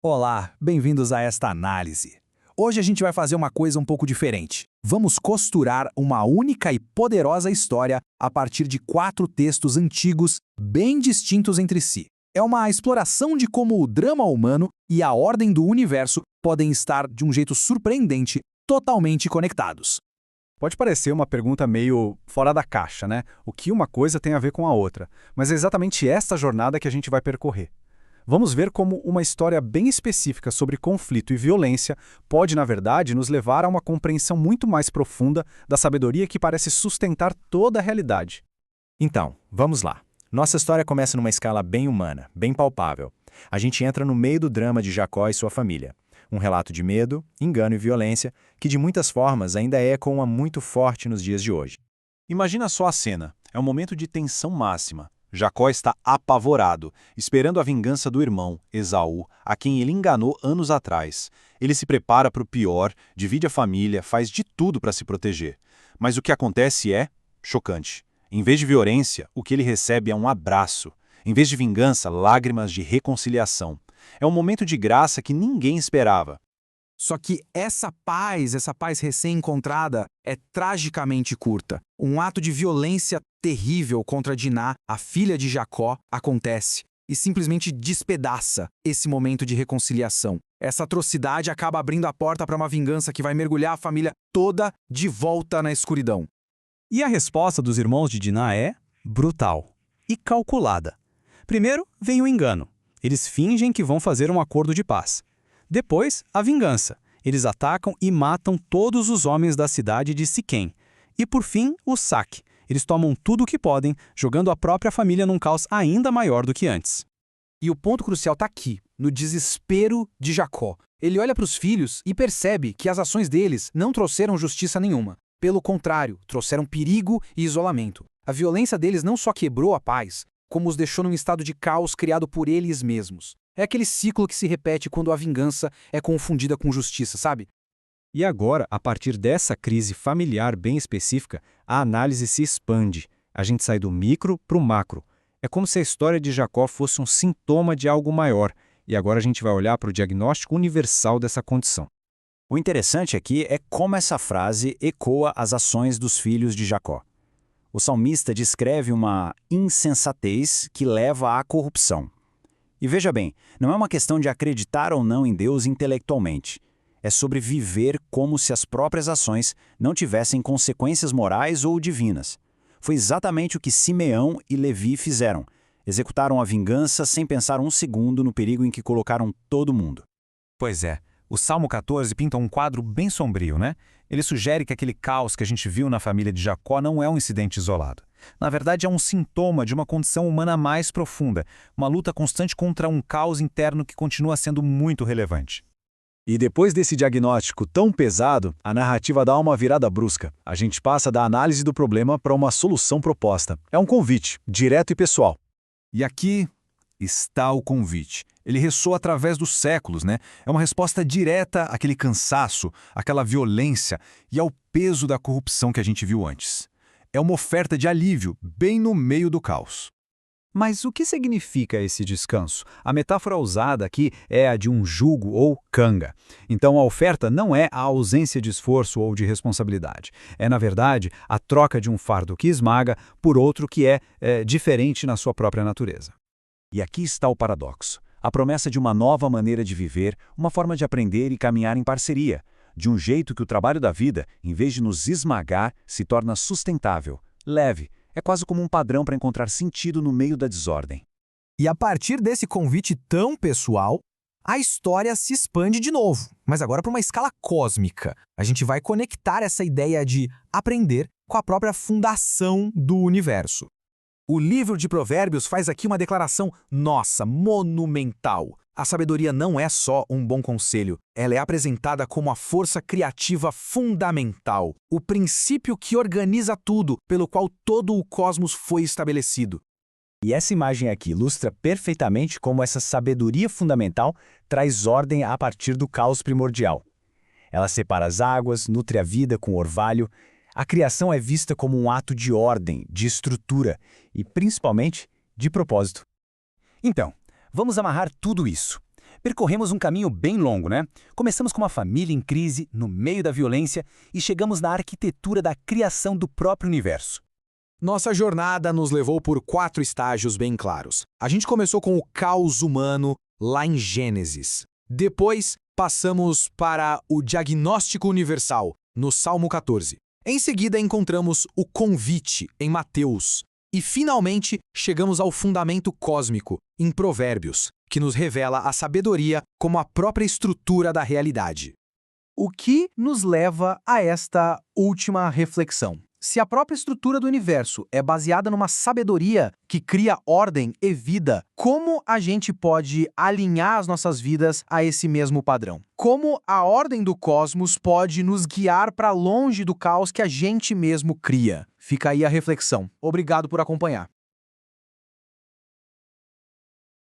Olá, bem-vindos a esta análise. Hoje a gente vai fazer uma coisa um pouco diferente. Vamos costurar uma única e poderosa história a partir de 4 textos antigos bem distintos entre si. É uma exploração de como o drama humano e a ordem do universo podem estar, de um jeito surpreendente, totalmente conectados. Pode parecer uma pergunta meio fora da caixa, né? O que uma coisa tem a ver com a outra? Mas é exatamente esta jornada que a gente vai percorrer. Vamos ver como uma história bem específica sobre conflito e violência pode, na verdade, nos levar a uma compreensão muito mais profunda da sabedoria que parece sustentar toda a realidade. Então, vamos lá. Nossa história começa numa escala bem humana, bem palpável. A gente entra no meio do drama de Jacó e sua família. Um relato de medo, engano e violência, que de muitas formas ainda ecoa muito forte nos dias de hoje. Imagina só a cena. É um momento de tensão máxima. Jacó está apavorado, esperando a vingança do irmão, Esaú, a quem ele enganou anos atrás. Ele se prepara para o pior, divide a família, faz de tudo para se proteger. Mas o que acontece é chocante. Em vez de violência, o que ele recebe é um abraço. Em vez de vingança, lágrimas de reconciliação. É um momento de graça que ninguém esperava. Só que essa paz recém-encontrada, é tragicamente curta. Um ato de violência terrível contra Diná, a filha de Jacó, acontece e simplesmente despedaça esse momento de reconciliação. Essa atrocidade acaba abrindo a porta para uma vingança que vai mergulhar a família toda de volta na escuridão. E a resposta dos irmãos de Diná é brutal e calculada. Primeiro vem o engano. Eles fingem que vão fazer um acordo de paz. Depois, a vingança. Eles atacam e matam todos os homens da cidade de Siquém. E por fim, o saque. Eles tomam tudo o que podem, jogando a própria família num caos ainda maior do que antes. E o ponto crucial está aqui, no desespero de Jacó. Ele olha para os filhos e percebe que as ações deles não trouxeram justiça nenhuma. Pelo contrário, trouxeram perigo e isolamento. A violência deles não só quebrou a paz, como os deixou num estado de caos criado por eles mesmos. É aquele ciclo que se repete quando a vingança é confundida com justiça, sabe? E agora, a partir dessa crise familiar bem específica, a análise se expande. A gente sai do micro para o macro. É como se a história de Jacó fosse um sintoma de algo maior. E agora a gente vai olhar para o diagnóstico universal dessa condição. O interessante aqui é como essa frase ecoa as ações dos filhos de Jacó. O salmista descreve uma insensatez que leva à corrupção. E veja bem, não é uma questão de acreditar ou não em Deus intelectualmente. É sobre viver como se as próprias ações não tivessem consequências morais ou divinas. Foi exatamente o que Simeão e Levi fizeram. Executaram a vingança sem pensar um segundo no perigo em que colocaram todo mundo. Pois é, o Salmo 14 pinta um quadro bem sombrio, né? Ele sugere que aquele caos que a gente viu na família de Jacó não é um incidente isolado. Na verdade, é um sintoma de uma condição humana mais profunda, uma luta constante contra um caos interno que continua sendo muito relevante. E depois desse diagnóstico tão pesado, a narrativa dá uma virada brusca. A gente passa da análise do problema para uma solução proposta. É um convite, direto e pessoal. E aqui está o convite. Ele ressoa através dos séculos, né? É uma resposta direta àquele cansaço, àquela violência e ao peso da corrupção que a gente viu antes. É uma oferta de alívio, bem no meio do caos. Mas o que significa esse descanso? A metáfora usada aqui é a de um jugo ou canga. Então a oferta não é a ausência de esforço ou de responsabilidade. É, na verdade, a troca de um fardo que esmaga por outro que é diferente na sua própria natureza. E aqui está o paradoxo. A promessa de uma nova maneira de viver, uma forma de aprender e caminhar em parceria, de um jeito que o trabalho da vida, em vez de nos esmagar, se torna sustentável, leve. É quase como um padrão para encontrar sentido no meio da desordem. E a partir desse convite tão pessoal, a história se expande de novo, mas agora para uma escala cósmica. A gente vai conectar essa ideia de aprender com a própria fundação do universo. O livro de Provérbios faz aqui uma declaração, monumental. A sabedoria não é só um bom conselho, ela é apresentada como a força criativa fundamental, o princípio que organiza tudo, pelo qual todo o cosmos foi estabelecido. E essa imagem aqui ilustra perfeitamente como essa sabedoria fundamental traz ordem a partir do caos primordial. Ela separa as águas, nutre a vida com o orvalho. A criação é vista como um ato de ordem, de estrutura e, principalmente, de propósito. Então, vamos amarrar tudo isso. Percorremos um caminho bem longo, né? Começamos com uma família em crise, no meio da violência, e chegamos na arquitetura da criação do próprio universo. Nossa jornada nos levou por 4 estágios bem claros. A gente começou com o caos humano lá em Gênesis. Depois, passamos para o diagnóstico universal, no Salmo 14. Em seguida, encontramos o convite, em Mateus. E, finalmente, chegamos ao fundamento cósmico, em Provérbios, que nos revela a sabedoria como a própria estrutura da realidade. O que nos leva a esta última reflexão? Se a própria estrutura do universo é baseada numa sabedoria que cria ordem e vida, como a gente pode alinhar as nossas vidas a esse mesmo padrão? Como a ordem do cosmos pode nos guiar para longe do caos que a gente mesmo cria? Fica aí a reflexão. Obrigado por acompanhar.